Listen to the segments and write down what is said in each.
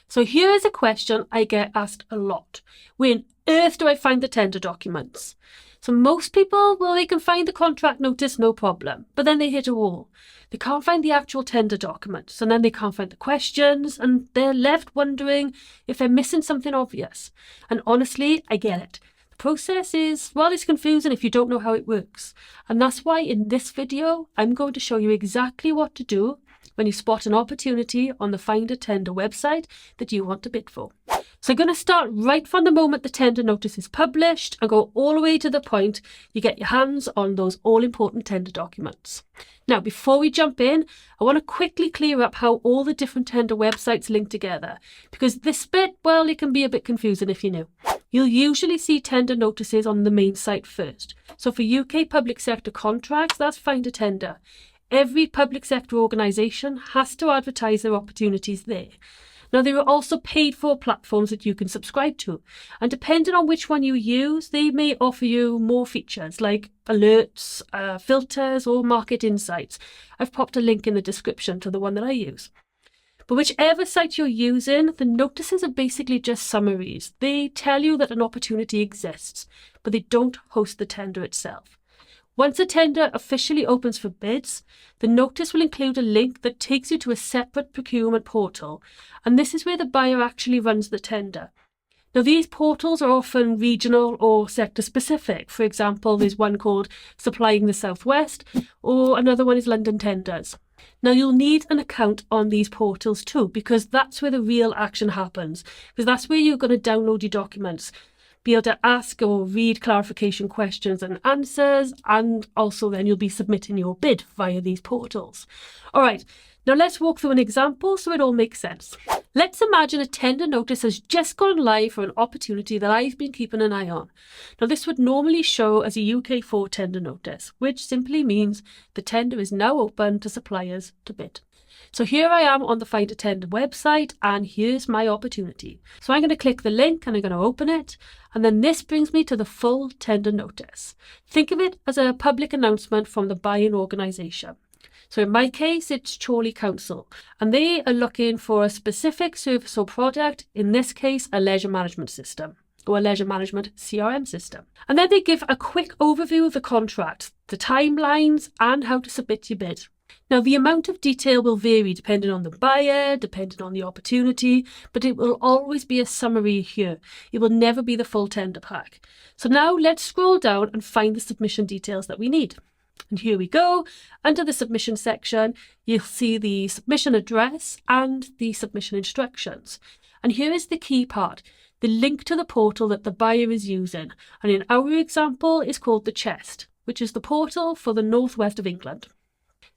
So here is a question I get asked a lot. Where on earth do I find the tender documents? So most people, well, they can find the contract notice, no problem. But then they hit a wall. They can't find the actual tender documents, and then they can't find the questions, and they're left wondering if they're missing something obvious. And honestly, I get it. The process is, well, it's confusing if you don't know how it works. And that's why in this video, I'm going to show you exactly what to do when you spot an opportunity on the Find a Tender website that you want to bid for. So I'm going to start right from the moment the tender notice is published and go all the way to the point you get your hands on those all-important tender documents. Now, before we jump in, I want to quickly clear up how all the different tender websites link together, because this bit, well, it can be a bit confusing if you're new. You'll usually see tender notices on the main site first. So for UK public sector contracts, that's Find a Tender. Every public sector organisation has to advertise their opportunities there. Now, there are also paid-for platforms that you can subscribe to, and depending on which one you use, they may offer you more features like alerts, filters, or market insights. I've popped a link in the description to the one that I use. But whichever site you're using, the notices are basically just summaries. They tell you that an opportunity exists, but they don't host the tender itself. Once a tender officially opens for bids, the notice will include a link that takes you to a separate procurement portal, and this is where the buyer actually runs the tender. Now, these portals are often regional or sector specific. For example, there's one called Supplying the Southwest, or another one is London Tenders. Now, you'll need an account on these portals too, because that's where the real action happens, because that's where you're going to download your documents, be able to ask or read clarification questions and answers, and also then you'll be submitting your bid via these portals. All right, now let's walk through an example so it all makes sense. Let's imagine a tender notice has just gone live for an opportunity that I've been keeping an eye on. Now, this would normally show as a UK4 tender notice, which simply means the tender is now open to suppliers to bid. So here I am on the Find a Tender website, and here's my opportunity. So I'm going to click the link and I'm going to open it, and then this brings me to the full tender notice. Think of it as a public announcement from the buying organisation. So in my case, it's Chorley Council, and they are looking for a specific service or product, in this case, a leisure management system, or a leisure management CRM system. And then they give a quick overview of the contract, the timelines, and how to submit your bid. Now, the amount of detail will vary depending on the buyer, depending on the opportunity, but it will always be a summary here. It will never be the full tender pack. So now let's scroll down and find the submission details that we need. And here we go. Under the submission section, you'll see the submission address and the submission instructions. And here is the key part, the link to the portal that the buyer is using. And in our example, it's called the Chest, which is the portal for the northwest of England.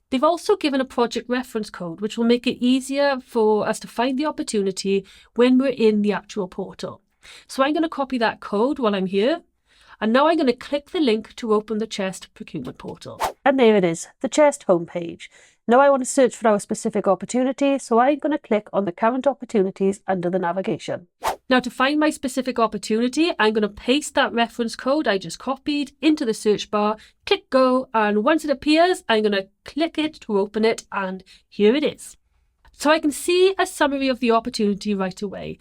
They've also given a project reference code, which will make it easier for us to find the opportunity when we're in the actual portal. So I'm going to copy that code while I'm here. And now I'm going to click the link to open the Chest procurement portal. And there it is, the Chest homepage. Now I want to search for our specific opportunity, so I'm going to click on the current opportunities under the navigation. Now, to find my specific opportunity, I'm going to paste that reference code I just copied into the search bar, click go, and once it appears, I'm going to click it to open it, and here it is. So I can see a summary of the opportunity right away.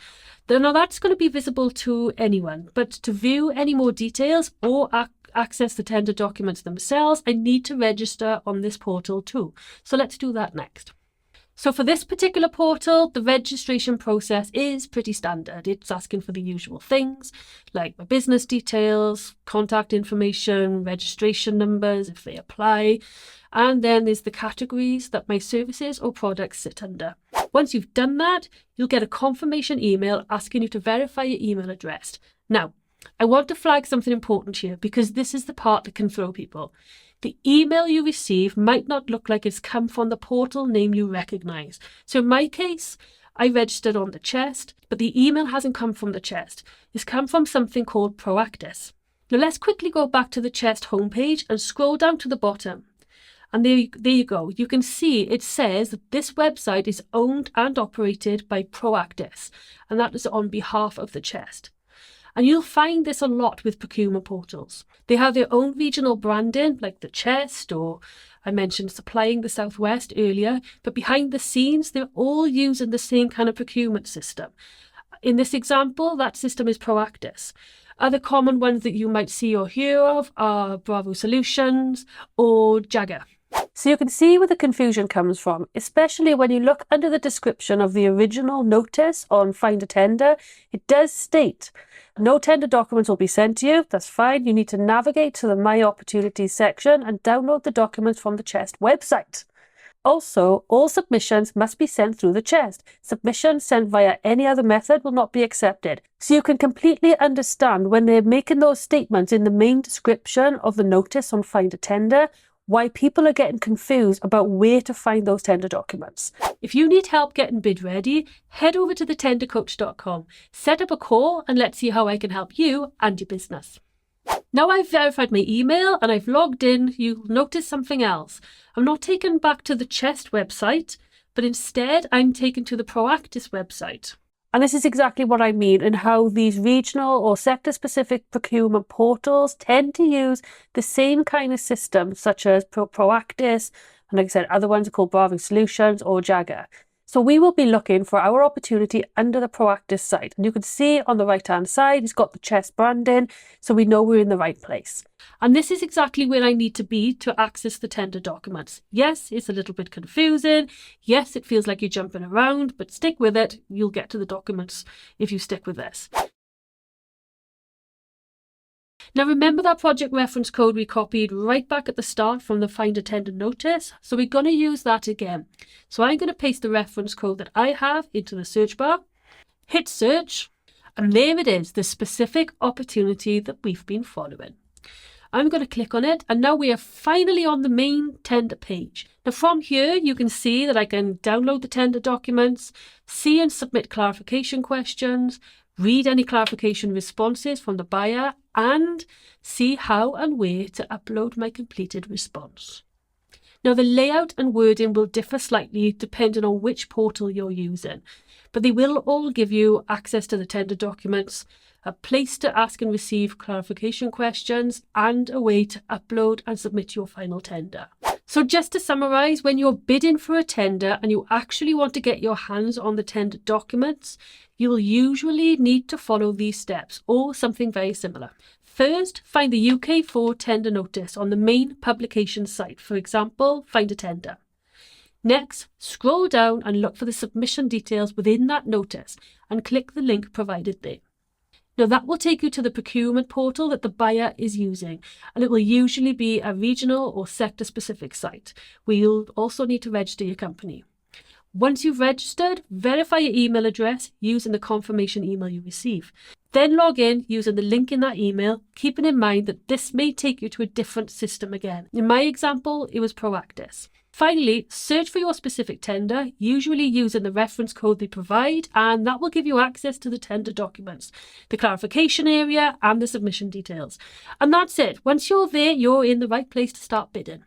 Now that's going to be visible to anyone, but to view any more details or access the tender documents themselves, I need to register on this portal too. So let's do that next. So for this particular portal, the registration process is pretty standard. It's asking for the usual things like my business details, contact information, registration numbers if they apply, and then there's the categories that my services or products sit under. Once you've done that, you'll get a confirmation email asking you to verify your email address. Now, I want to flag something important here because this is the part that can throw people. The email you receive might not look like it's come from the portal name you recognise. So in my case, I registered on the Chest, but the email hasn't come from the Chest. It's come from something called Proactis. Now let's quickly go back to the Chest homepage and scroll down to the bottom. And there you go. You can see it says that this website is owned and operated by Proactis, and that is on behalf of the Chest. And you'll find this a lot with procurement portals. They have their own regional branding, like the Chest or I mentioned Supplying the Southwest earlier, but behind the scenes, they're all using the same kind of procurement system. In this example, that system is Proactis. Other common ones that you might see or hear of are Bravo Solutions or Jagger. So you can see where the confusion comes from, especially when you look under the description of the original notice on Find a Tender. It does state no tender documents will be sent to you. That's fine. You need to navigate to the My Opportunities section and download the documents from the CHEST website. Also, all submissions must be sent through the CHEST. Submissions sent via any other method will not be accepted. So you can completely understand when they're making those statements in the main description of the notice on Find a Tender, why people are getting confused about where to find those tender documents. If you need help getting bid ready, head over to thetendercoach.com, set up a call and let's see how I can help you and your business. Now I've verified my email and I've logged in, you'll notice something else. I'm not taken back to the CHEST website, but instead I'm taken to the Proactis website. And this is exactly what I mean and how these regional or sector-specific procurement portals tend to use the same kind of system, such as Proactis, and like I said, other ones are called Bravo Solutions or Jagger. So we will be looking for our opportunity under the Proactis site. And you can see on the right-hand side, it's got the CHEST branding, so we know we're in the right place. And this is exactly where I need to be to access the tender documents. Yes, it's a little bit confusing. Yes, it feels like you're jumping around, but stick with it. You'll get to the documents if you stick with this. Now remember that project reference code we copied right back at the start from the Find a Tender notice? So we're going to use that again. So I'm going to paste the reference code that I have into the search bar, hit search, and there it is, the specific opportunity that we've been following. I'm going to click on it and now we are finally on the main tender page. Now from here you can see that I can download the tender documents, see and submit clarification questions, read any clarification responses from the buyer and see how and where to upload my completed response. Now the layout and wording will differ slightly depending on which portal you're using, but they will all give you access to the tender documents, a place to ask and receive clarification questions and a way to upload and submit your final tender. So just to summarise, when you're bidding for a tender and you actually want to get your hands on the tender documents, you'll usually need to follow these steps or something very similar. First, find the UK4 tender notice on the main publication site, for example, Find a Tender. Next, scroll down and look for the submission details within that notice and click the link provided there. Now that will take you to the procurement portal that the buyer is using, and it will usually be a regional or sector specific site where you'll also need to register your company. Once you've registered, verify your email address using the confirmation email you receive. Then log in using the link in that email, keeping in mind that this may take you to a different system again. In my example, it was Proactis. Finally, search for your specific tender, usually using the reference code they provide, and that will give you access to the tender documents, the clarification area and the submission details. And that's it. Once you're there, you're in the right place to start bidding.